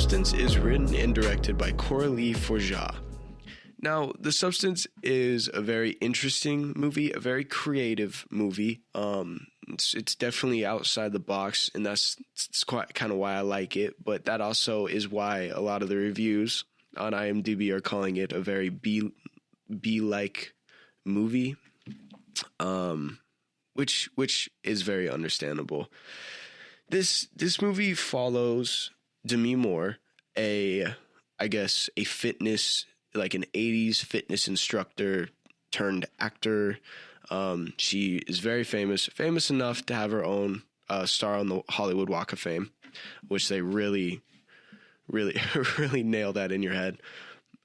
Substance is written and directed by Coralie Fargeat. Now, The Substance is a very interesting movie, a very creative movie. It's definitely outside the box, and it's quite kind of why I like it. But that also is why a lot of the reviews on IMDb are calling it a very B-like movie, which is very understandable. This movie follows Demi Moore, a fitness, like an 80s fitness instructor turned actor. She is very famous enough to have her own star on the Hollywood Walk of Fame, which they really, really, really nail that in your head.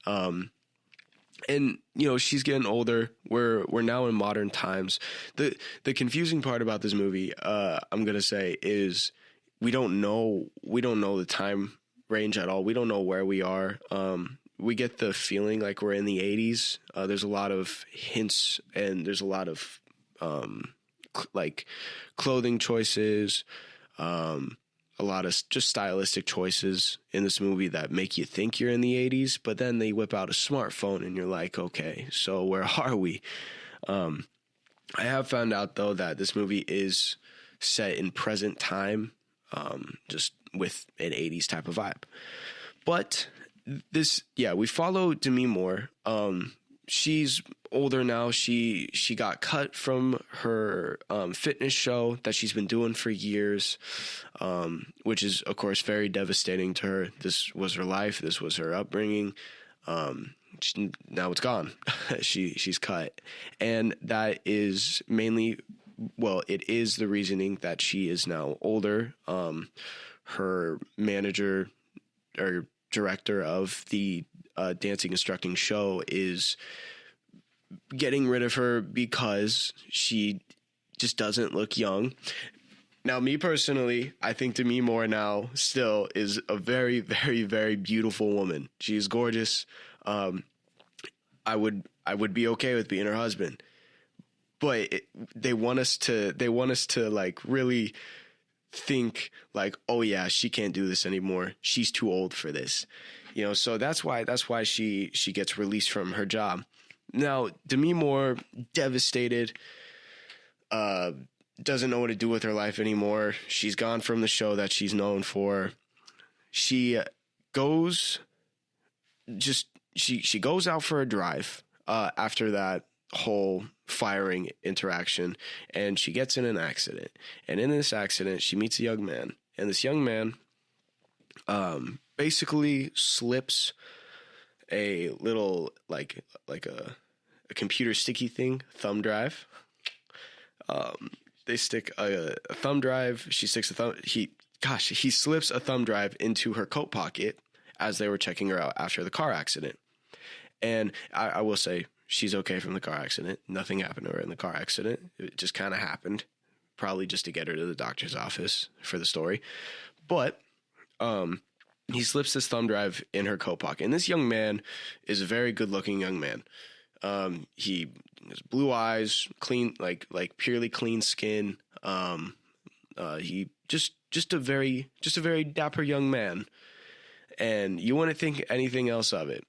And she's getting older. We're now in modern times. The confusing part about this movie, I'm gonna say, is we don't know the time range at all. We don't know where we are. We get the feeling like we're in the 80s. There's a lot of hints, and there's a lot of like clothing choices, a lot of just stylistic choices in this movie that make you think you're in the 80s, but then they whip out a smartphone and you're like, okay, so where are we? I have found out, though, that this movie is set in present time, just with an 80s type of vibe. But we follow Demi Moore. She's older now. She got cut from her fitness show that she's been doing for years, which is, of course, very devastating to her. This was her life. This was her upbringing. Now it's gone. She's cut. And that is mainly, it is the reasoning that she is now older. Her manager or director of the dancing instructing show is getting rid of her because she just doesn't look young. Now, me personally, I think Demi Moore now still is a very, very, very beautiful woman. She's gorgeous. I would be okay with being her husband, but they want us to like really think like, oh yeah, she can't do this anymore. She's too old for this, so that's why she gets released from her job. Now, Demi Moore, devastated, doesn't know what to do with her life anymore. She's gone from the show that she's known for. She goes out for a drive after that whole firing interaction, and she gets in an accident. And in this accident, she meets a young man, and this young man basically slips a little like a computer sticky thing, thumb drive. They stick a thumb drive. She sticks he slips a thumb drive into her coat pocket as they were checking her out after the car accident. And I will say, she's okay from the car accident. Nothing happened to her in the car accident. It just kind of happened, probably just to get her to the doctor's office for the story. But he slips this thumb drive in her coat pocket. And this young man is a very good-looking young man. He has blue eyes, clean, like purely clean skin. He just a very dapper young man. And you wouldn't think anything else of it.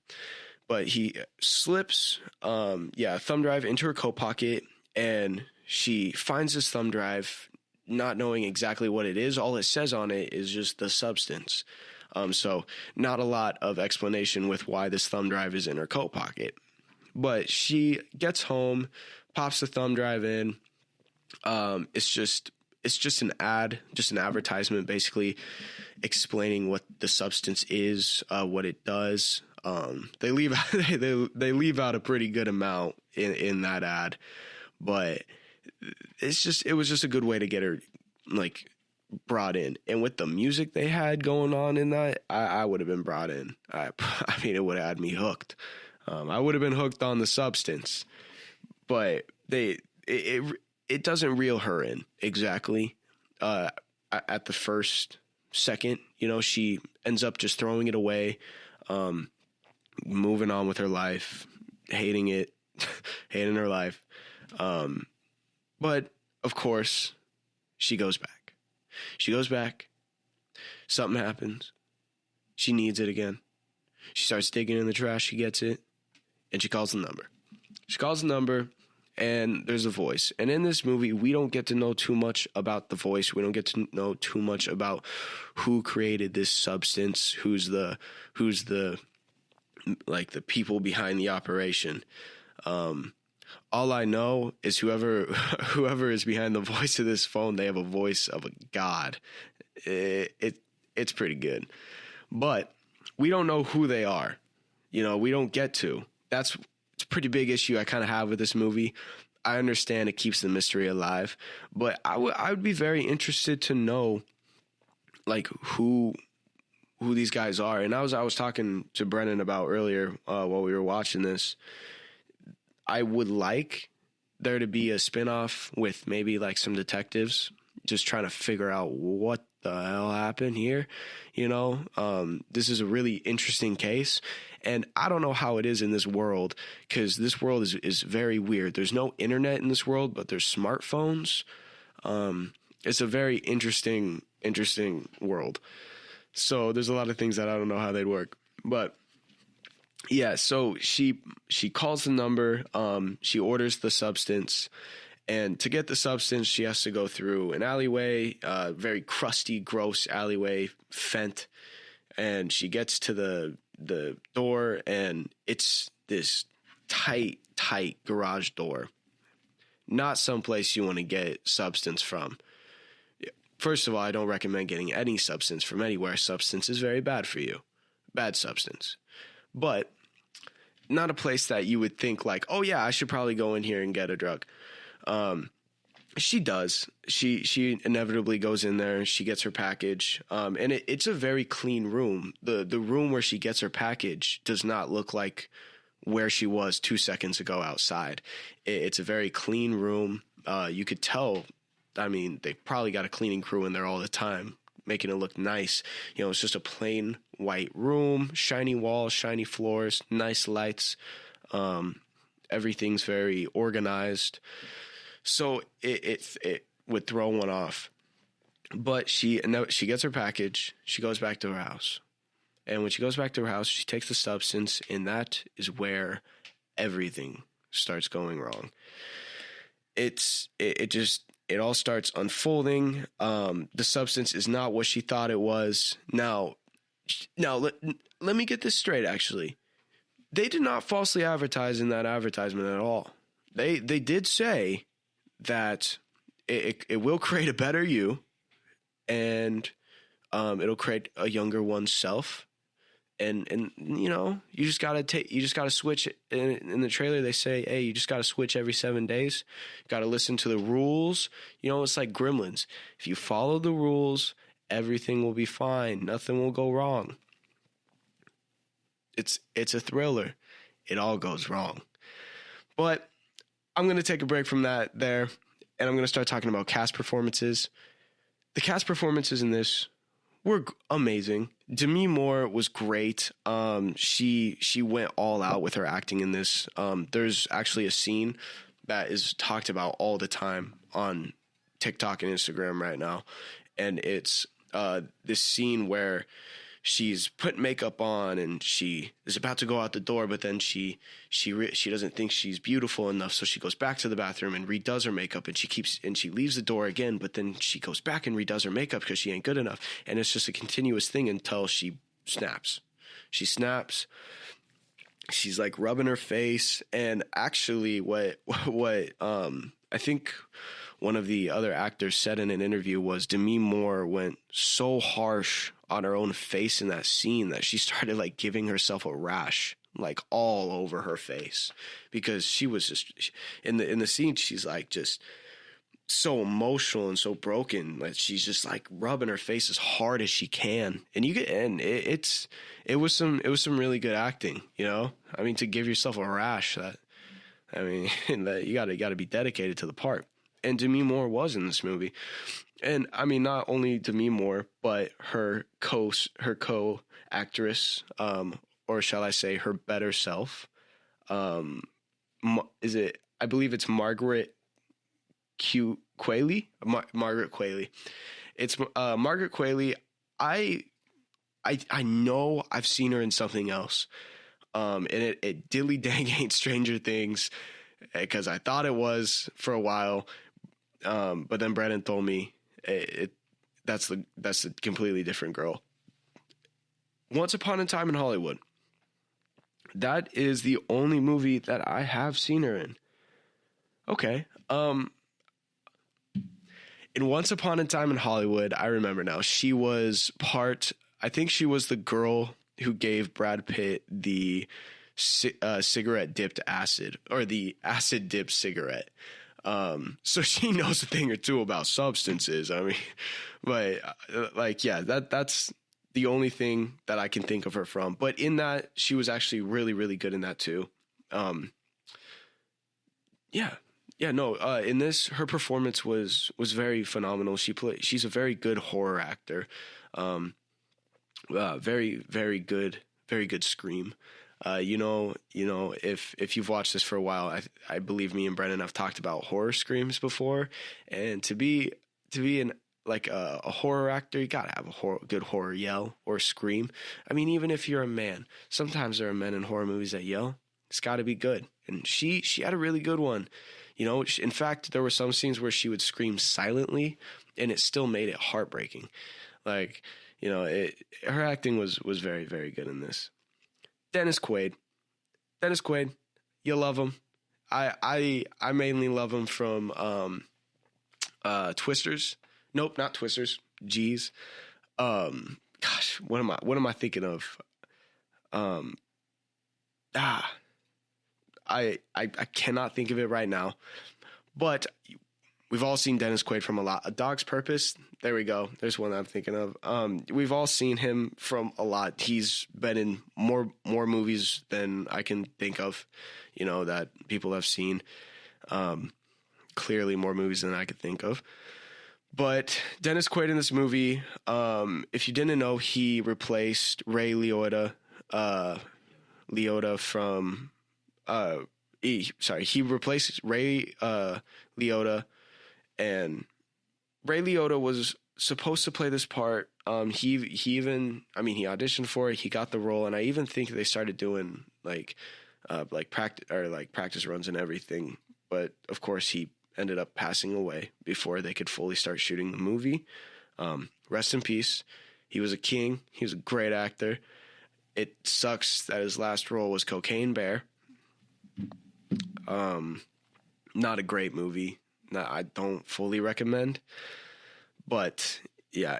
But he slips, a thumb drive into her coat pocket, and she finds this thumb drive, not knowing exactly what it is. All it says on it is just the substance. So not a lot of explanation with why this thumb drive is in her coat pocket. But she gets home, pops the thumb drive in. It's just an ad, just an advertisement, basically explaining what the substance is, what it does. They leave out a pretty good amount in that ad, but it was just a good way to get her like brought in. And with the music they had going on in that, I would have been brought in. I mean, it would have had me hooked. I would have been hooked on the substance, but it doesn't reel her in exactly. At the first second, she ends up just throwing it away, moving on with her life, hating her life. But of course, she goes back. Something happens. She needs it again. She starts digging in the trash. She gets it. And she calls the number. She calls the number, and there's a voice. And in this movie, we don't get to know too much about the voice. We don't get to know too much about who created this substance, who's the like the people behind the operation. All I know is whoever is behind the voice of this phone, they have a voice of a god. It's pretty good. But we don't know who they are. We don't get to. It's a pretty big issue I kind of have with this movie. I understand it keeps the mystery alive, but I would be very interested to know, like, who these guys are. And I was talking to Brennan about earlier while we were watching this. I would like there to be a spinoff with maybe like some detectives just trying to figure out what the hell happened here. This is a really interesting case, and I don't know how it is in this world, because this world is very weird. There's no internet in this world, but there's smartphones. It's a very interesting world. So there's a lot of things that I don't know how they'd work, but yeah. So she calls the number. She orders the substance. And to get the substance, she has to go through an alleyway, very crusty, gross alleyway, Fent. And she gets to the door, and it's this tight garage door. Not someplace you want to get substance from. First of all, I don't recommend getting any substance from anywhere. Substance is very bad for you. Bad substance. But not a place that you would think like, oh yeah, I should probably go in here and get a drug. She does. She inevitably goes in there. She gets her package. And it's a very clean room. The room where she gets her package does not look like where she was 2 seconds ago outside. It's a very clean room. You could tell. I mean, they probably got a cleaning crew in there all the time, making it look nice. It's just a plain white room, shiny walls, shiny floors, nice lights. Everything's very organized. So it would throw one off. But she gets her package. She goes back to her house. And when she goes back to her house, she takes the substance, and that is where everything starts going wrong. It all starts unfolding. The substance is not what she thought it was. Now let me get this straight, actually. They did not falsely advertise in that advertisement at all. They did say that it will create a better you, and it'll create a younger oneself. And you just gotta switch. In the trailer, they say, hey, you just gotta switch every 7 days. Gotta listen to the rules. It's like Gremlins. If you follow the rules, everything will be fine. Nothing will go wrong. It's a thriller. It all goes wrong. But I'm going to take a break from that there, and I'm going to start talking about cast performances. The cast performances in this were amazing. Demi Moore was great. She went all out with her acting in this. There's actually a scene that is talked about all the time on TikTok and Instagram right now, and it's this scene where she's put makeup on and she is about to go out the door, but then she doesn't think she's beautiful enough, so she goes back to the bathroom and redoes her makeup, and she leaves the door again, but then she goes back and redoes her makeup because she ain't good enough, and it's just a continuous thing until she snaps. She snaps. She's like rubbing her face, and actually what I think one of the other actors said in an interview was Demi Moore went so harsh on her own face in that scene that she started like giving herself a rash like all over her face, because she was just in the scene. She's like just so emotional and so broken that she's just like rubbing her face as hard as she can. And it was some really good acting, I mean, to give yourself a rash, that you gotta be dedicated to the part. And Demi Moore was in this movie. And I mean, not only Demi Moore, but her co-actress, or shall I say her better self. I believe it's Margaret Qualley? Margaret Qualley. It's Margaret Qualley. I know I've seen her in something else. And it dilly dang ain't Stranger Things, because I thought it was for a while. But then Brennan told me that's a completely different girl. Once Upon a Time in Hollywood. That is the only movie that I have seen her in. Okay. In Once Upon a Time in Hollywood, I remember now, I think she was the girl who gave Brad Pitt the cigarette dipped acid, or the acid dipped cigarette. So she knows a thing or two about substances. I mean, but that's the only thing that I can think of her from. But in that, she was actually really, really good in that too. In this, her performance was very phenomenal. She's a very good horror actor. Very, very good scream. If you've watched this for a while, I believe me and Brennan have talked about horror screams before, and to be in like a horror actor, you gotta have a good horror yell or scream. I mean, even if you're a man, sometimes there are men in horror movies that yell. It's got to be good, and she had a really good one. In fact, there were some scenes where she would scream silently, and it still made it heartbreaking. Like, her acting was very, very good in this. Dennis Quaid, you love him. I mainly love him from Twisters. Nope, not Twisters. G's. Gosh, what am I thinking of? I cannot think of it right now, but we've all seen Dennis Quaid from a lot. A Dog's Purpose. There we go. There's one I'm thinking of. We've all seen him from a lot. He's been in more movies than I can think of, that people have seen. Clearly more movies than I could think of. But Dennis Quaid in this movie, if you didn't know, he replaced Ray Liotta from... he replaced Ray Liotta, and Ray Liotta was supposed to play this part. He auditioned for it. He got the role, and I even think they started doing practice runs and everything. But of course, he ended up passing away before they could fully start shooting the movie. Rest in peace. He was a king. He was a great actor. It sucks that his last role was Cocaine Bear. Not a great movie. I don't fully recommend. But yeah.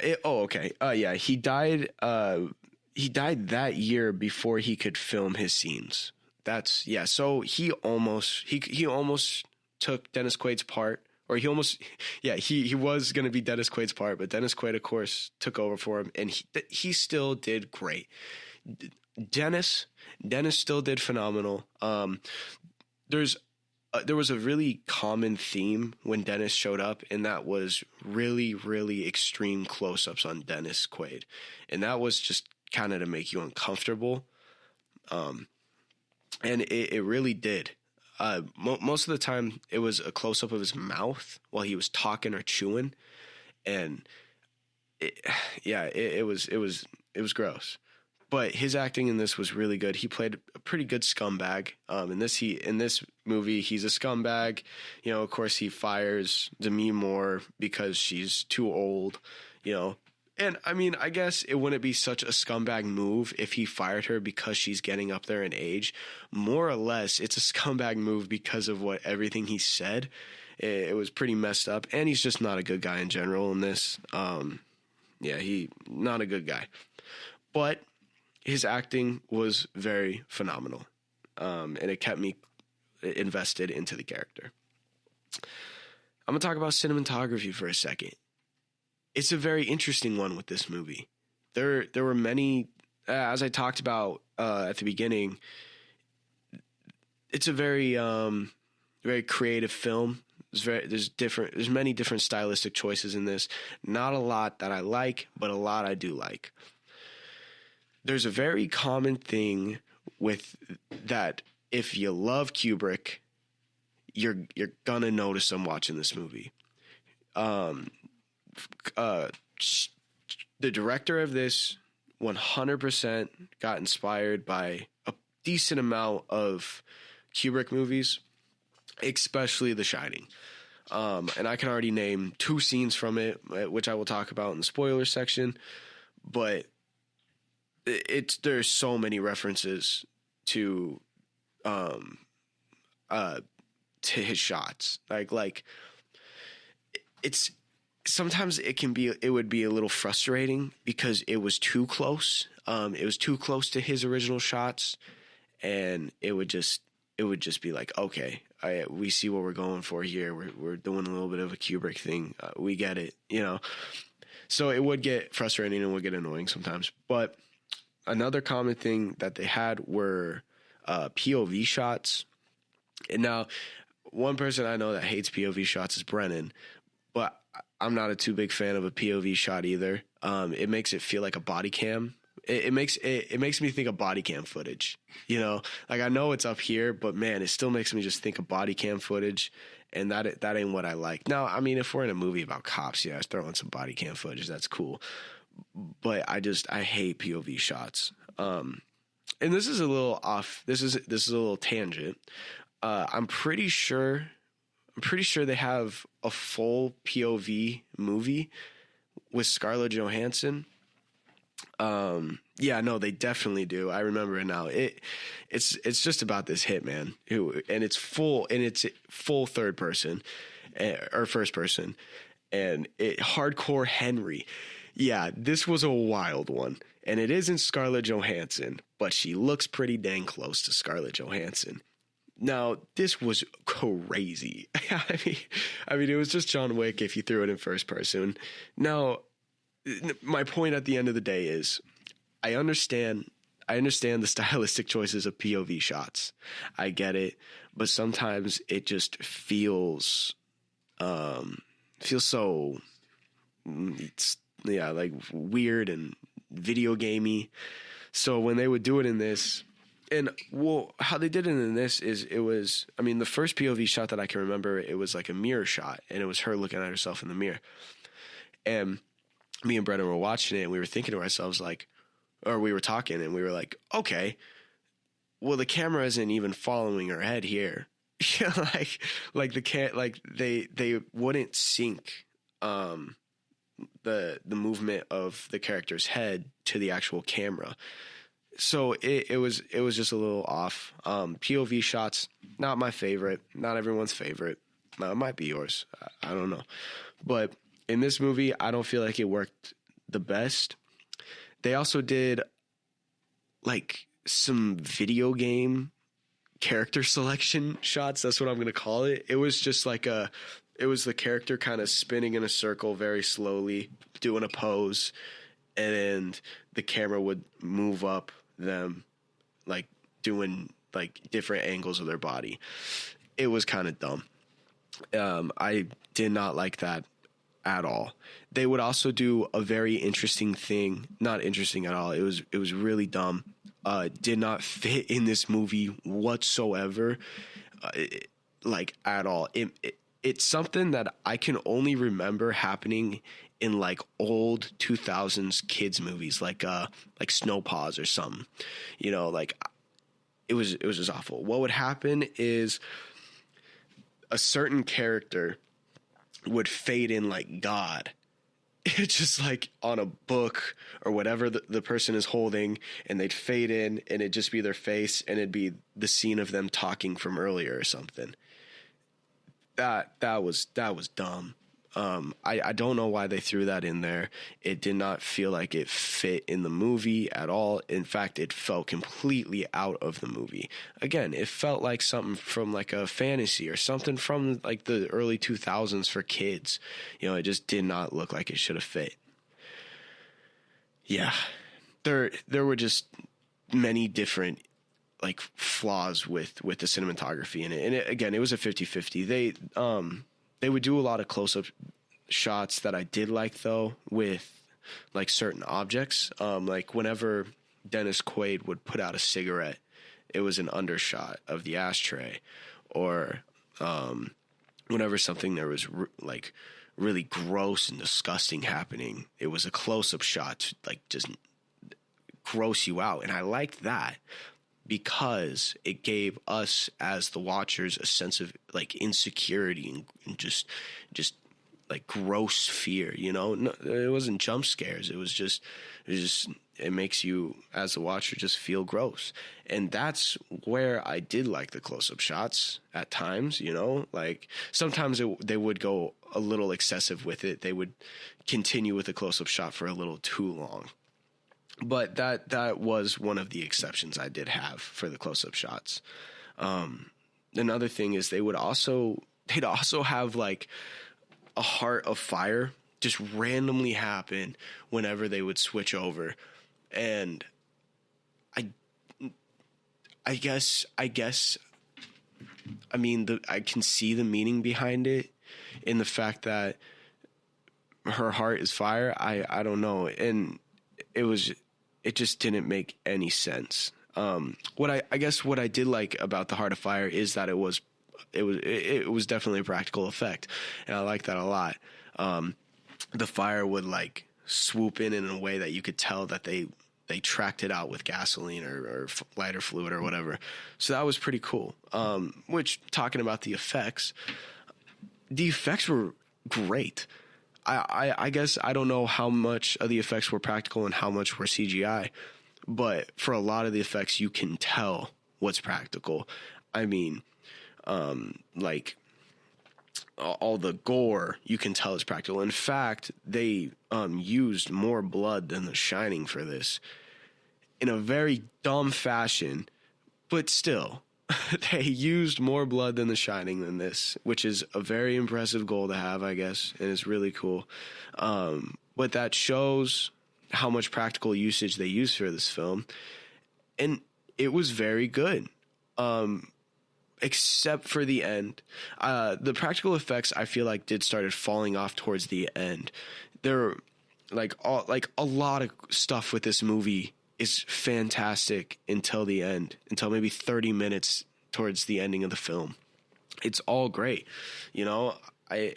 He died. He died that year before he could film his scenes. So he almost took Dennis Quaid's part, or he was going to be Dennis Quaid's part, but Dennis Quaid, of course, took over for him, and he still did great. Dennis still did phenomenal. There was a really common theme when Dennis showed up, and that was really, really extreme close-ups on Dennis Quaid. And that was just kind of to make you uncomfortable. And it really did. Most of the time, it was a close-up of his mouth while he was talking or chewing. And it was gross. But his acting in this was really good. He played a pretty good scumbag. In this movie, he's a scumbag. Of course, he fires Demi Moore because she's too old. And I mean, I guess it wouldn't be such a scumbag move if he fired her because she's getting up there in age. More or less, it's a scumbag move because of everything he said. It was pretty messed up, and he's just not a good guy in general in this. He not a good guy, but his acting was very phenomenal, and it kept me invested into the character. I'm going to talk about cinematography for a second. It's a very interesting one with this movie. There were many, as I talked about at the beginning, it's a very very creative film. There's many different stylistic choices in this. Not a lot that I like, but a lot I do like. There's a very common thing with that. If you love Kubrick, you're gonna notice them watching this movie. The director of this 100% got inspired by a decent amount of Kubrick movies, especially The Shining. And I can already name 2 scenes from it, which I will talk about in the spoiler section. But there's so many references to his shots. Like it's sometimes it would be a little frustrating because it was too close. It was too close to his original shots, and it would just be like, okay, we see what we're going for here. We're doing a little bit of a Kubrick thing. We get it, So it would get frustrating and would get annoying sometimes. But another common thing that they had were POV shots. And now, one person I know that hates POV shots is Brennan, but I'm not a too big fan of a POV shot either. It makes it feel like a body cam. It makes me think of body cam footage. Like I know it's up here, but man, it still makes me just think of body cam footage, and that ain't what I like. Now, I mean, if we're in a movie about cops, yeah, throw in some body cam footage, that's cool. But I hate POV shots. And this is a little off. This is a little tangent. I'm pretty sure they have a full POV movie with Scarlett Johansson. Yeah, no, they definitely do. I remember it now. It's just about this hitman and it's full third person or first person, and hardcore Henry. Yeah, this was a wild one, and it isn't Scarlett Johansson, but she looks pretty dang close to Scarlett Johansson. Now, this was crazy. I mean, it was just John Wick if you threw it in first person. Now, my point at the end of the day is I understand the stylistic choices of POV shots. I get it, but sometimes it just feels so like weird and video gamey. So when they would do it in this, and how they did it in this is the first POV shot that I can remember, it was like a mirror shot, and it was her looking at herself in the mirror. And me and Brennan were watching it, and we were thinking to ourselves we were talking, and we were like, okay, well, the camera isn't even following her head here. They wouldn't sync the movement of the character's head to the actual camera. So it was just a little off. POV shots, not my favorite, not everyone's favorite. It might be yours. I don't know. But in this movie, I don't feel like it worked the best. They also did like some video game character selection shots. That's what I'm going to call it. It was just like it was the character kind of spinning in a circle very slowly, doing a pose, and the camera would move up them, like doing like different angles of their body. It was kind of dumb. I did not like that at all. They would also do a very interesting thing, not interesting at all. It was really dumb. Did not fit in this movie whatsoever, at all. It's something that I can only remember happening in like old 2000s kids movies, like Snow Paws or something. It was just awful. What would happen is a certain character would fade in like God. It's just like on a book or whatever the person is holding, and they'd fade in, and it'd just be their face, and it'd be the scene of them talking from earlier or something. That was dumb. I don't know why they threw that in there. It did not feel like it fit in the movie at all. In fact, it felt completely out of the movie. Again, it felt like something from like a fantasy or something from like the early 2000s for kids. It just did not look like it should have fit. Yeah, there were just many different like flaws with the cinematography in it. And again, it was a 50-50. They would do a lot of close-up shots that I did like, though, with like certain objects. Like whenever Dennis Quaid would put out a cigarette, it was an undershot of the ashtray. Or whenever something there was like really gross and disgusting happening, it was a close-up shot, like just gross you out. And I liked that because it gave us as the watchers a sense of like insecurity and just like gross fear, you know. No, it wasn't jump scares. It makes you as the watcher just feel gross. And that's where I did like the close-up shots at times, you know. Like sometimes they would go a little excessive with it. They would continue with the close-up shot for a little too long. But that was one of the exceptions I did have for the close-up shots. Another thing is they'd also have like a heart of fire just randomly happen whenever they would switch over. And I guess I mean I can see the meaning behind it in the fact that her heart is fire. I don't know. And it just didn't make any sense. What I did like about the Heart of Fire is that it was definitely a practical effect, and I like that a lot. The fire would like swoop in a way that you could tell that they tracked it out with gasoline or lighter fluid or whatever. So that was pretty cool. Which, talking about the effects were great. I guess I don't know how much of the effects were practical and how much were CGI, but for a lot of the effects, you can tell what's practical. I mean, like all the gore, you can tell is practical. In fact, they used more blood than The Shining for this in a very dumb fashion, but still. They used more blood than The Shining than this, which is a very impressive goal to have, I guess, and it's really cool. But that shows how much practical usage they used for this film, and it was very good, except for the end. The practical effects, I feel like, started falling off towards the end. There, a lot of stuff with this movie is fantastic until the end, until maybe 30 minutes towards the ending of the film. It's all great, you know. I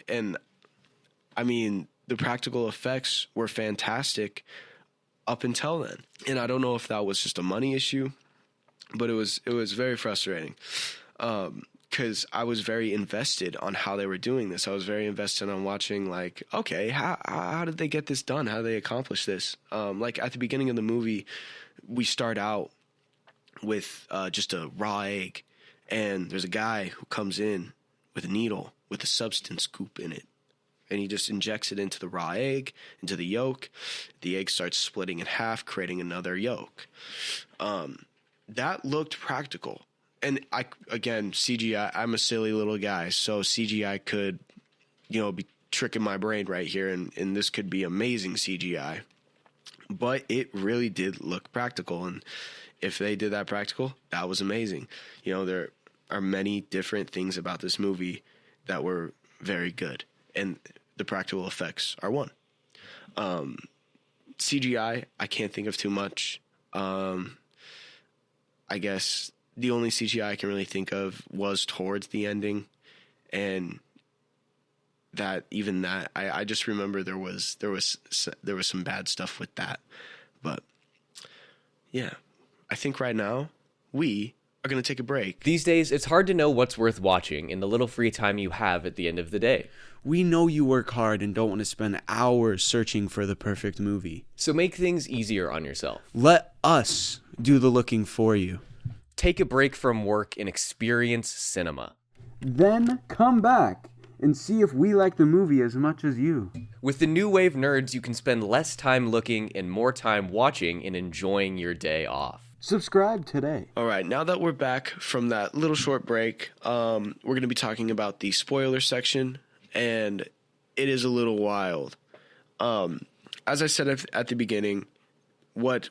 mean, the practical effects were fantastic up until then, and I don't know if that was just a money issue, but it was very frustrating because I was very invested on how they were doing this. I was very invested on watching, like, okay, how did they get this done? How did they accomplish this? Like at the beginning of the movie, we start out with just a raw egg, and there's a guy who comes in with a needle with a substance scoop in it, and he just injects it into the raw egg, into the yolk. The egg starts splitting in half, creating another yolk. That looked practical. And again, CGI, I'm a silly little guy, so CGI could, you know, be tricking my brain right here, and this could be amazing CGI. But it really did look practical, and if they did that practical, that was amazing. You know, there are many different things about this movie that were very good, and the practical effects are one. CGI, I can't think of too much. I guess the only CGI I can really think of was towards the ending, and I just remember there was some bad stuff with that. But yeah, I think right now we are going to take a break. These days, it's hard to know what's worth watching in the little free time you have at the end of the day. We know you work hard and don't want to spend hours searching for the perfect movie. So make things easier on yourself. Let us do the looking for you. Take a break from work and experience cinema. Then come back and see if we like the movie as much as you. With the New Wave Nerds, you can spend less time looking and more time watching and enjoying your day off. Subscribe today. All right, now that we're back from that little short break, we're going to be talking about the spoiler section, and it is a little wild. As I said at the beginning, what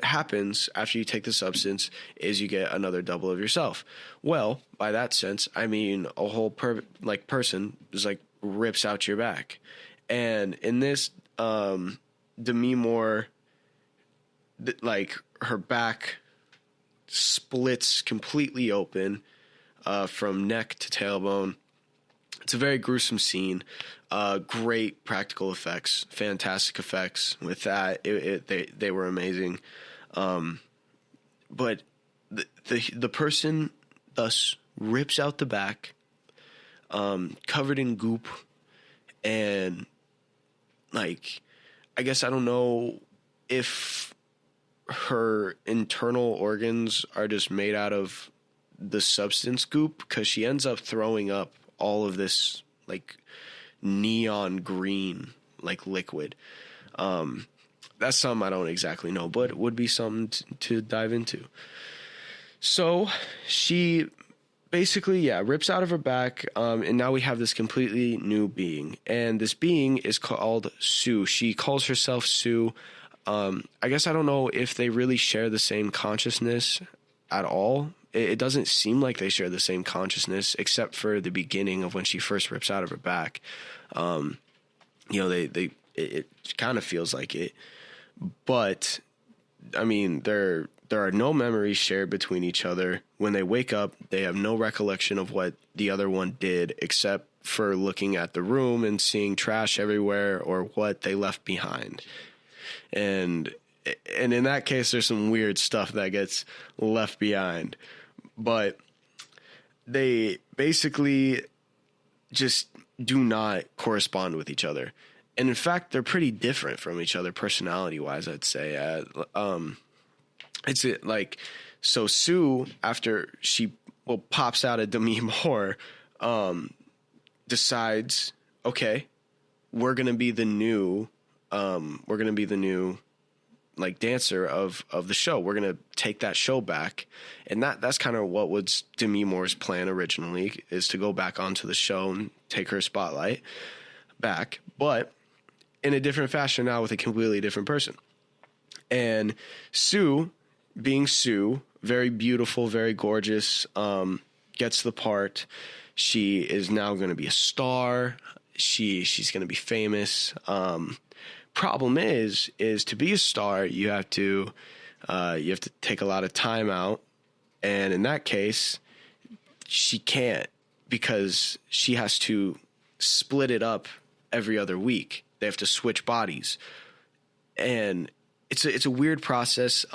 happens after you take the substance is you get another double of yourself. Well, by that sense, I mean a whole person just like rips out your back, and in this, Demi Moore, like her back splits completely open from neck to tailbone. It's a very gruesome scene. Great practical effects, fantastic effects with that. They were amazing. But the person thus rips out the back, covered in goop, and like, I guess I don't know if her internal organs are just made out of the substance goop, because she ends up throwing up all of this like neon green like liquid. That's something I don't exactly know, but it would be something to dive into. So she basically, rips out of her back, and now we have this completely new being, and this being is called Sue. She calls herself Sue. I guess I don't know if they really share the same consciousness at all. It doesn't seem like they share the same consciousness, except for the beginning of when she first rips out of her back. It kind of feels like it, but I mean, there are no memories shared between each other. When they wake up, they have no recollection of what the other one did, except for looking at the room and seeing trash everywhere or what they left behind. And in that case, there's some weird stuff that gets left behind. But they basically just do not correspond with each other. And in fact, they're pretty different from each other personality-wise, I'd say. It's like, so Sue, after she pops out of Demi Moore, decides, okay, we're gonna be the new like dancer of the show. We're gonna take that show back, and that's kind of what was Demi Moore's plan originally, is to go back onto the show and take her spotlight back, but in a different fashion now with a completely different person. And Sue, being Sue, very beautiful, very gorgeous, gets the part. She is now going to be a star. She's going to be famous. Problem is to be a star, you have to take a lot of time out, and in that case, she can't, because she has to split it up every other week. They have to switch bodies, and it's a weird process.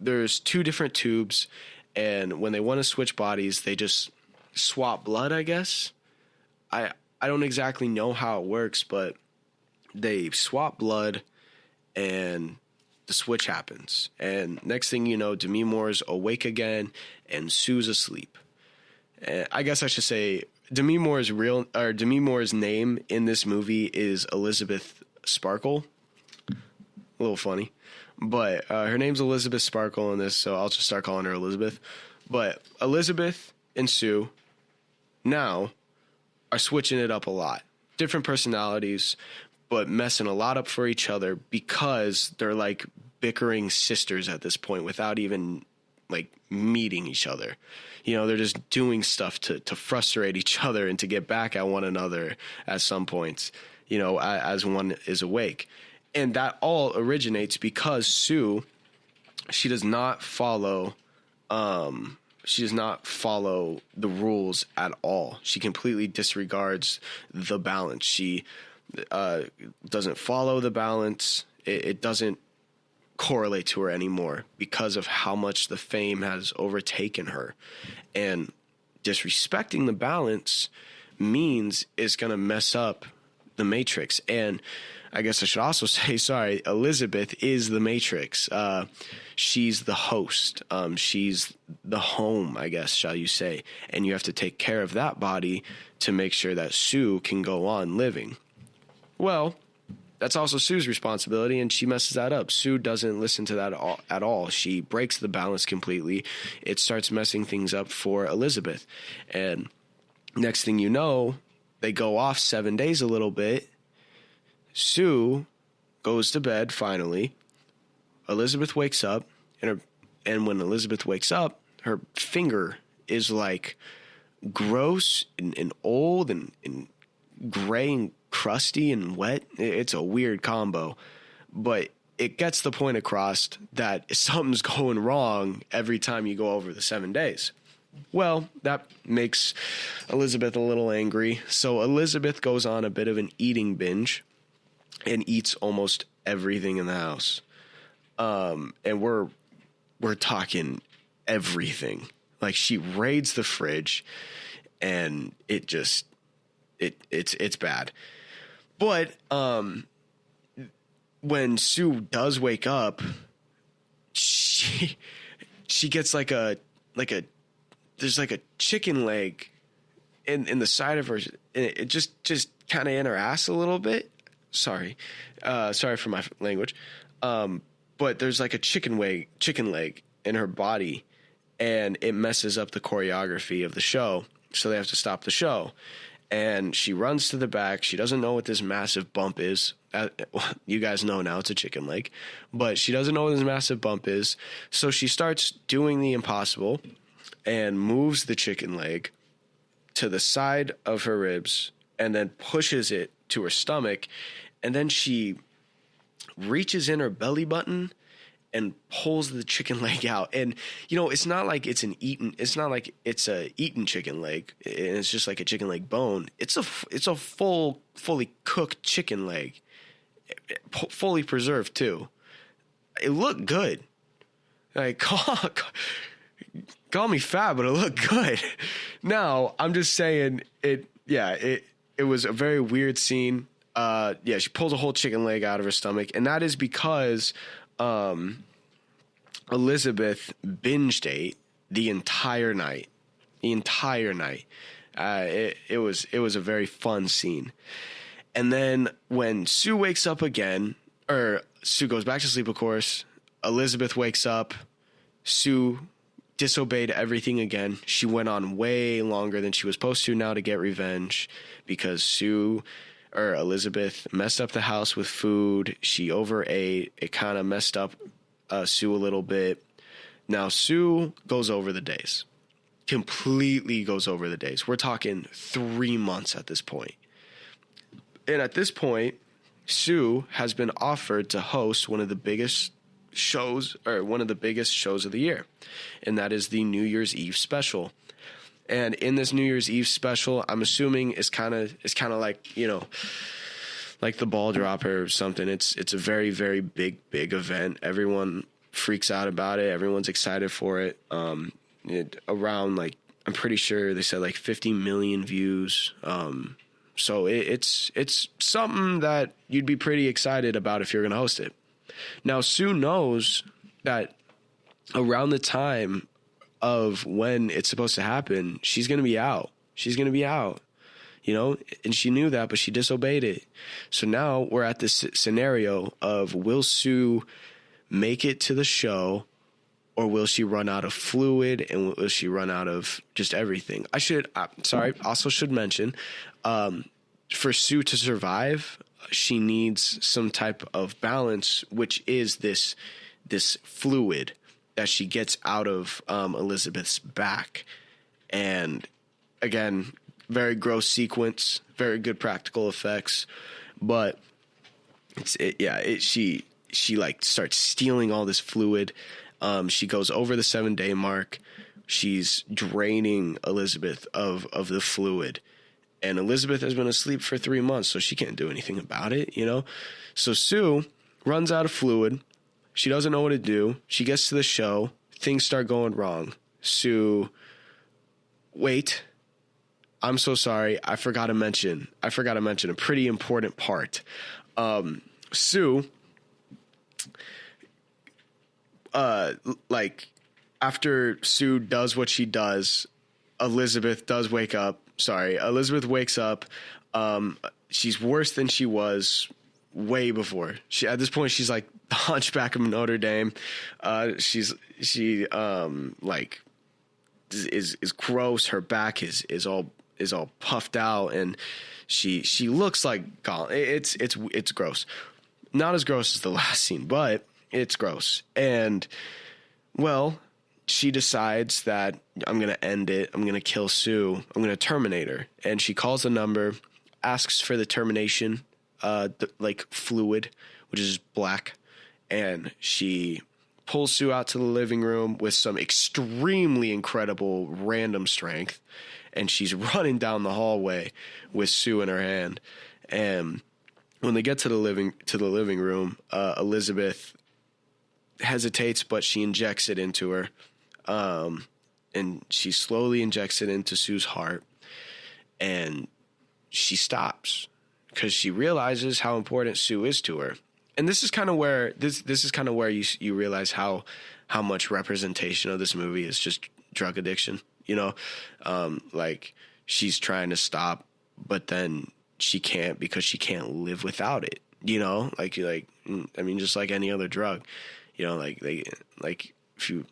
There's 2 different tubes, and when they want to switch bodies, they just swap blood, I guess. I don't exactly know how it works, but they swap blood, and the switch happens. And next thing you know, Demi Moore's awake again, and Sue's asleep. I guess I should say Demi Moore's name in this movie is Elisabeth Sparkle. A little funny. But her name's Elisabeth Sparkle in this, so I'll just start calling her Elisabeth. But Elisabeth and Sue now are switching it up a lot. Different personalities, but messing a lot up for each other, because they're like bickering sisters at this point without even like meeting each other. You know, they're just doing stuff to frustrate each other and to get back at one another at some points, you know, as one is awake. And that all originates because Sue, she does not follow the rules at all. She completely disregards the balance. She doesn't follow the balance. It doesn't correlate to her anymore because of how much the fame has overtaken her. And disrespecting the balance means it's going to mess up the Matrix. And I guess I should also say, sorry, Elisabeth is the Matrix. She's the host. She's the home, I guess, shall you say. And you have to take care of that body to make sure that Sue can go on living. Well, that's also Sue's responsibility, and she messes that up. Sue doesn't listen to that at all. She breaks the balance completely. It starts messing things up for Elisabeth. And next thing you know, they go off 7 days a little bit. Sue goes to bed finally. Elizabeth wakes up, and when Elizabeth wakes up, her finger is like gross and old and gray and crusty and wet. It's a weird combo, but it gets the point across that something's going wrong every time you go over the 7 days. Well, that makes Elisabeth a little angry. So Elisabeth goes on a bit of an eating binge and eats almost everything in the house. And we're talking everything. Like, she raids the fridge, and it's bad. But when Sue does wake up, she gets like a there's like a chicken leg in the side of her, and it just kind of in her ass a little bit. Sorry for my language. But there's like a chicken leg in her body, and it messes up the choreography of the show. So they have to stop the show. And she runs to the back. She doesn't know what this massive bump is. You guys know now it's a chicken leg. But she doesn't know what this massive bump is. So she starts doing the impossible and moves the chicken leg to the side of her ribs and then pushes it to her stomach. And then she reaches in her belly button and pulls the chicken leg out. And, you know, it's not like it's a eaten chicken leg, and it's just like a chicken leg bone. It's a fully cooked chicken leg, fully preserved too. It looked good. Like, call me fat, but it looked good. Now, I'm just saying it was a very weird scene. She pulls a whole chicken leg out of her stomach, and that is because Elisabeth binged ate the entire night. It was a very fun scene. And then when Sue wakes up again, or Sue goes back to sleep, of course, Elisabeth wakes up. Sue disobeyed everything again. She went on way longer than she was supposed to now to get revenge, because Elisabeth messed up the house with food. She overate. It kind of messed up Sue a little bit. Now Sue goes over the days. Completely goes over the days. We're talking 3 months at this point. And at this point, Sue has been offered to host one of the biggest shows of the year. And that is the New Year's Eve special. And in this New Year's Eve special, I'm assuming it's kind of like, you know, like the ball dropper or something. It's a very, very big event. Everyone freaks out about it. Everyone's excited for it. Around, like, I'm pretty sure they said like 50 million views. So it's something that you'd be pretty excited about if you're going to host it. Now, Sue knows that around the time of when it's supposed to happen, she's going to be out. You know, and she knew that, but she disobeyed it. So now we're at this scenario of, will Sue make it to the show, or will she run out of fluid, and will she run out of just everything? Also should mention, for Sue to survive, she needs some type of balance, which is this fluid that she gets out of Elisabeth's back. And again, very gross sequence, very good practical effects, but she like starts stealing all this fluid. She goes over the 7-day mark. She's draining Elisabeth of the fluid, and Elisabeth has been asleep for 3 months, so she can't do anything about it, you know? So Sue runs out of fluid. She doesn't know what to do. She gets to the show. Things start going wrong. Sue, wait. I'm so sorry. I forgot to mention a pretty important part. Sue, after Sue does what she does, Elisabeth wakes up. She's worse than she was way before. At this point, she's like the Hunchback of Notre Dame. She is gross. Her back is all puffed out, and she looks like Gollum. It's gross. Not as gross as the last scene, but it's gross. And well, she decides that I'm going to end it. I'm going to kill Sue. I'm going to terminate her. And she calls the number, asks for the termination, fluid, which is black. And she pulls Sue out to the living room with some extremely incredible random strength, and she's running down the hallway with Sue in her hand. And when they get to the living room, Elisabeth hesitates, but she injects it into her, and she slowly injects it into Sue's heart, and she stops because she realizes how important Sue is to her. And this is kind of where you realize how much representation of this movie is just drug addiction. You know, like she's trying to stop, but then she can't because she can't live without it. You know, like I mean, just like any other drug. You know, if you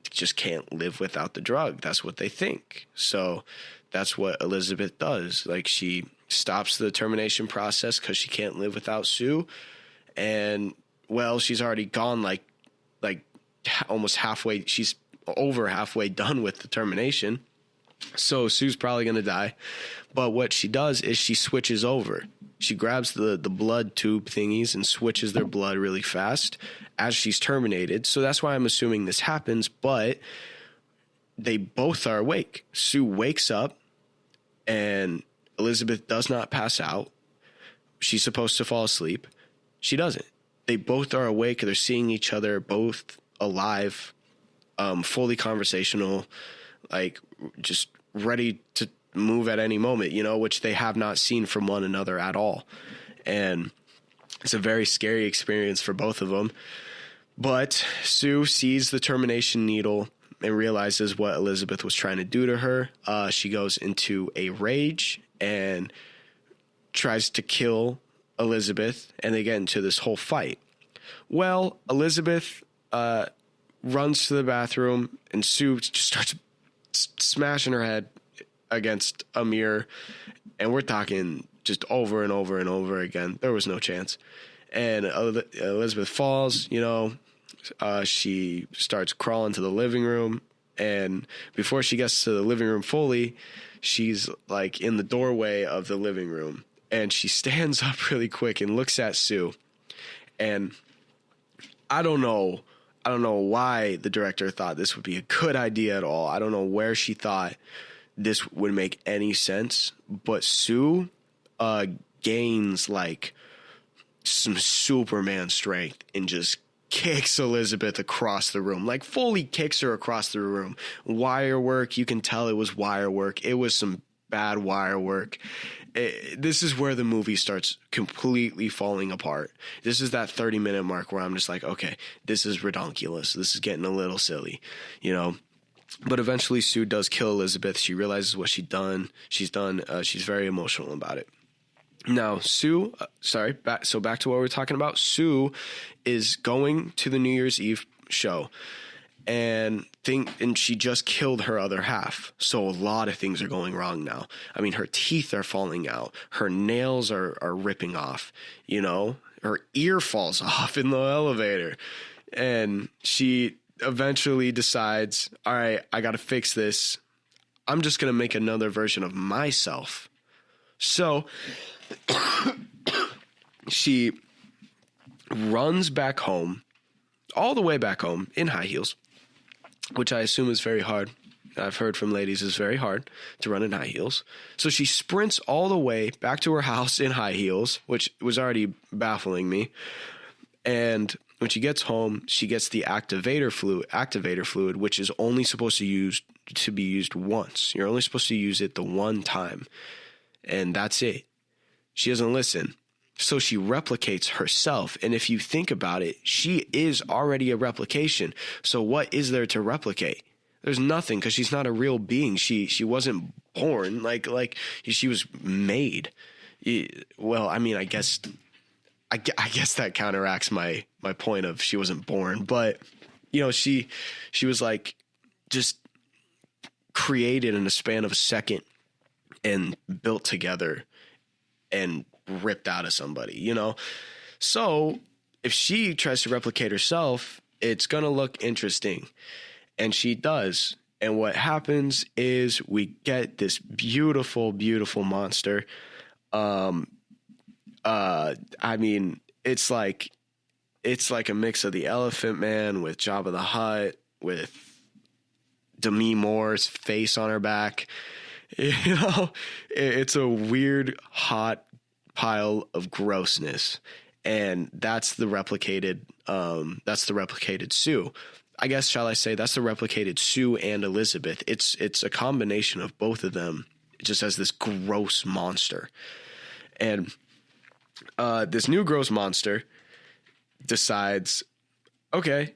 just can't live without the drug. That's what they think. So that's what Elisabeth does. Like she stops the termination process because she can't live without Sue. And well, she's already gone like almost halfway. She's over halfway done with the termination. So Sue's probably going to die. But what she does is she switches over. She grabs the blood tube thingies and switches their blood really fast as she's terminated. So that's why I'm assuming this happens. But they both are awake. Sue wakes up and Elisabeth does not pass out. She's supposed to fall asleep. She doesn't. They both are awake. They're seeing each other, both alive, fully conversational, like just ready to move at any moment, you know, which they have not seen from one another at all. And it's a very scary experience for both of them. But Sue sees the termination needle and realizes what Elisabeth was trying to do to her. She goes into a rage and tries to kill Elisabeth, and they get into this whole fight. Well, Elisabeth runs to the bathroom, and Sue just starts smashing her head against a mirror, and we're talking just over and over and over again. There was no chance. And Elisabeth falls, you know, she starts crawling to the living room, and before she gets to the living room fully, she's like in the doorway of the living room, and she stands up really quick and looks at Sue. And I don't know why the director thought this would be a good idea at all. I don't know where she thought this would make any sense, but Sue gains like some Superman strength and just kicks Elisabeth across the room, like fully kicks her across the room. Wire work, you can tell it was wire work. It was some bad wire work. This is where the movie starts completely falling apart. This is that 30-minute mark where I'm just like, okay, this is redonkulous. This is getting a little silly, you know. But eventually Sue does kill Elisabeth. She realizes what she's done. She's very emotional about it. Now, Sue, back to what we were talking about. Sue is going to the New Year's Eve show and she just killed her other half. So a lot of things are going wrong now. I mean, her teeth are falling out. Her nails are ripping off, you know, her ear falls off in the elevator. And she eventually decides, all right, I got to fix this. I'm just going to make another version of myself. So she runs back home, all the way back home in high heels, which I assume is very hard. I've heard from ladies it's very hard to run in high heels. So she sprints all the way back to her house in high heels, which was already baffling me. And when she gets home, she gets the activator fluid, which is only supposed to be used once. You're only supposed to use it the one time. And that's it. She doesn't listen. So she replicates herself. And if you think about it, she is already a replication. So what is there to replicate? There's nothing, because she's not a real being. She wasn't born like she was made. Well, I mean, I guess that counteracts my point of she wasn't born. But, you know, she was like just created in a span of a second and built together and ripped out of somebody, you know? So if she tries to replicate herself, it's going to look interesting. And she does. And what happens is we get this beautiful, beautiful monster. I mean, it's like it's like a mix of the Elephant Man with Jabba the Hutt, with Demi Moore's face on her back. You know, it's a weird, hot pile of grossness. And that's the replicated Sue. I guess, shall I say, that's the replicated Sue and Elisabeth. It's a combination of both of them, just as this gross monster. And this new gross monster decides, okay,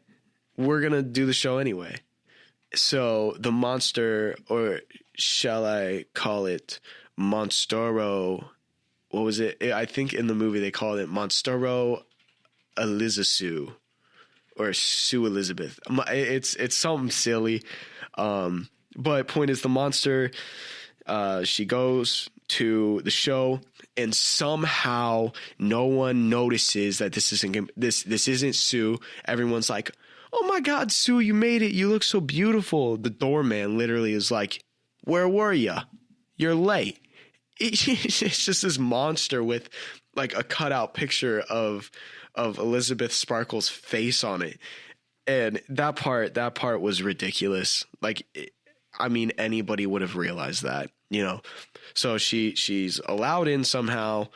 we're going to do the show anyway. So the monster, or shall I call it Monstero, what was it? I think in the movie they called it Monstero Elizasu, or Sue Elisabeth. It's something silly. But point is, the monster, she goes to the show, and somehow no one notices that this isn't Sue. Everyone's like, "Oh my God, Sue, you made it. You look so beautiful." The doorman literally is like, "Where were you? You're late." It's just this monster with like a cutout picture of Elisabeth Sparkle's face on it. And that part was ridiculous. Like, I mean, anybody would have realized that, you know? So she's allowed in somehow.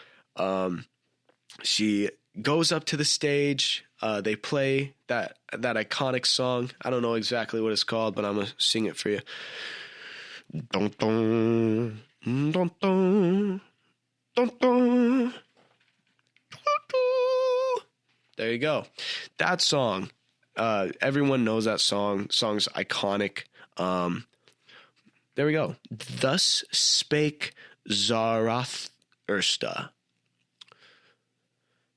She goes up to the stage. They play that iconic song. I don't know exactly what it's called, but I'm going to sing it for you. Dun, dun, dun, dun, dun, dun. There you go. That song. Everyone knows that song. Song's iconic. There we go. Thus spake Zarathustra.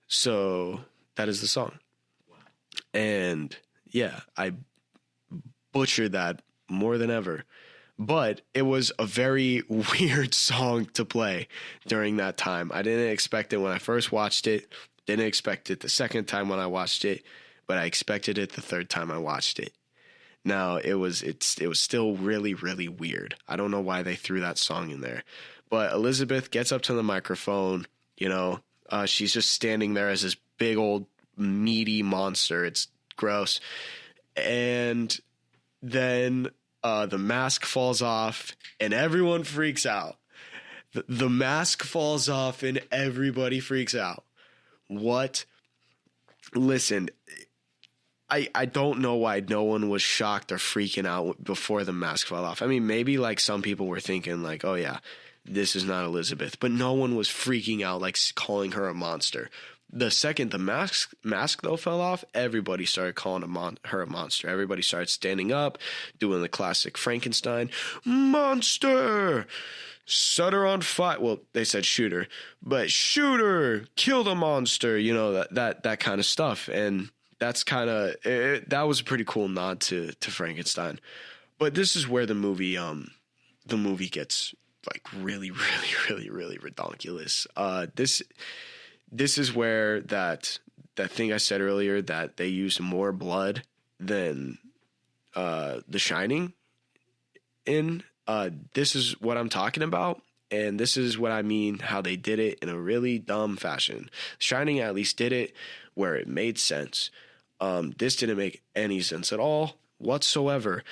So that is the song. And yeah, I butchered that more than ever. But it was a very weird song to play during that time. I didn't expect it when I first watched it. Didn't expect it the second time when I watched it, but I expected it the third time I watched it. Now, it was still really, really weird. I don't know why they threw that song in there. But Elisabeth gets up to the microphone, you know, she's just standing there as this big old meaty monster. It's gross. And then the mask falls off and everyone freaks out. The mask falls off and everybody freaks out. What? Listen, I don't know why no one was shocked or freaking out before the mask fell off. I mean, maybe like some people were thinking like, oh yeah, this is not Elisabeth, but no one was freaking out, like calling her a monster. The second the mask though fell off, everybody started calling her a monster. Everybody started standing up, doing the classic Frankenstein monster. Set her on fire. Well, they said shoot her, but shoot her, kill the monster. You know, that kind of stuff. And that's kind of that was a pretty cool nod to Frankenstein. But this is where the movie gets like really, really, really, really ridiculous. This is where that thing I said earlier that they used more blood than The Shining in. This is what I'm talking about, and this is what I mean how they did it in a really dumb fashion. Shining at least did it where it made sense. This didn't make any sense at all whatsoever.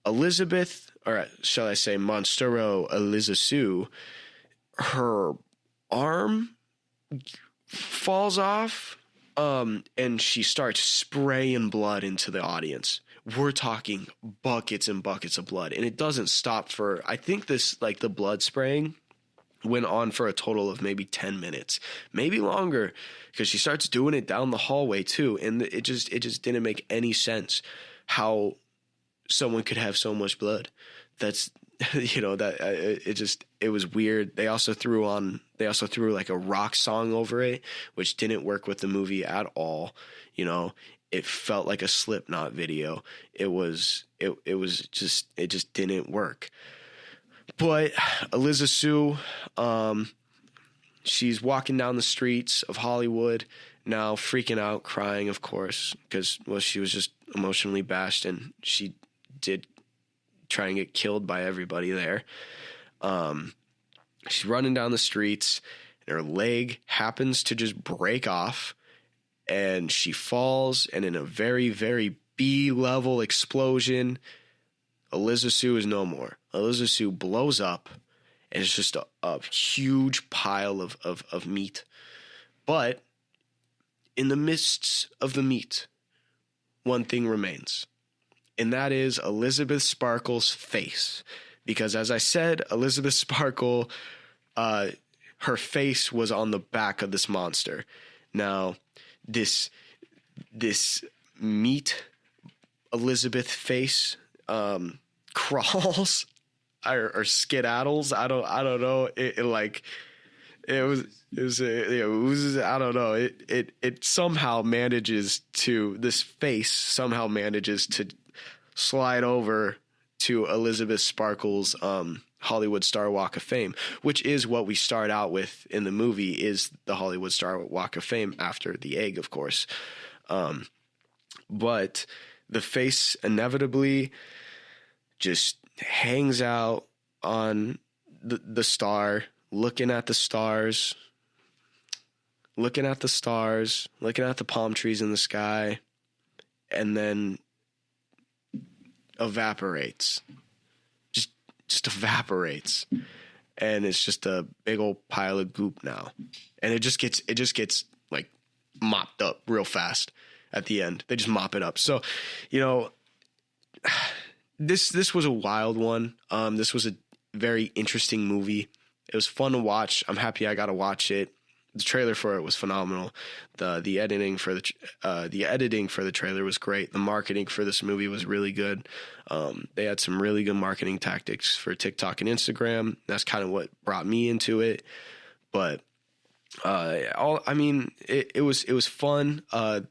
Elisabeth, or shall I say Monstero Elizasu, her arm falls off, and she starts spraying blood into the audience. We're talking buckets and buckets of blood, and it doesn't stop for, I think this, like the blood spraying went on for a total of maybe 10 minutes, maybe longer, because she starts doing it down the hallway too. And it just didn't make any sense how someone could have so much blood. That's, you know, that it was weird. They also threw like a rock song over it, which didn't work with the movie at all. You know, it felt like a Slipknot video. It just didn't work. But Eliza she's walking down the streets of Hollywood now, freaking out, crying, of course, because, well, she was just emotionally bashed, and she did try and get killed by everybody there. She's running down the streets, and her leg happens to just break off, and she falls, and in a very, very B-level explosion, Eliza Sue is no more. Eliza Sue blows up, and it's just a huge pile of meat. But in the midst of the meat, one thing remains, and that is Elisabeth Sparkle's face. Because as I said, Elisabeth Sparkle, her face was on the back of this monster. Now, this meat Elisabeth face crawls or skedaddles. I don't know. It was I don't know. It somehow manages to, this face somehow manages to slide over to Elisabeth Sparkle's Hollywood Star Walk of Fame, which is what we start out with in the movie, is the Hollywood Star Walk of Fame after the egg, of course. But the face inevitably just hangs out on the star, looking at the stars, looking at the palm trees in the sky, and then evaporates. Just evaporates. And it's just a big old pile of goop now. And it just gets like mopped up real fast at the end. They just mop it up. So, this was a wild one. This was a very interesting movie. It was fun to watch. I'm happy I got to watch it. The trailer for it was phenomenal. The editing for the trailer was great. The marketing for this movie was really good. They had some really good marketing tactics for TikTok and Instagram. That's kind of what brought me into it. But it was fun.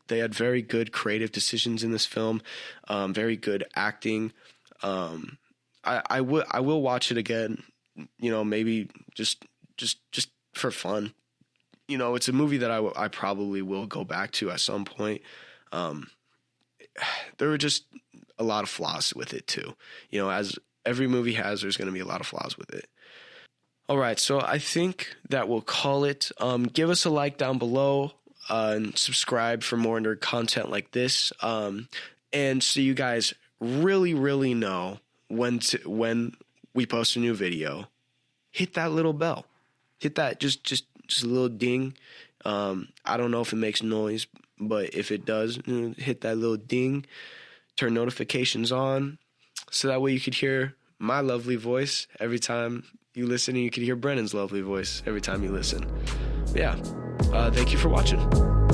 They had very good creative decisions in this film. Very good acting. I will watch it again. Maybe just for fun. It's a movie that I probably will go back to at some point. There were just a lot of flaws with it too. As every movie has, there's going to be a lot of flaws with it. All right, so I think that we'll call it. Give us a like down below and subscribe for more nerd content like this. And so you guys really, really know when we post a new video, hit that little bell. Hit that just a little ding. I don't know if it makes noise, but if it does, hit that little ding. Turn notifications on so that way you could hear my lovely voice every time you listen, and you could hear Brennan's lovely voice every time you listen. But yeah, thank you for watching.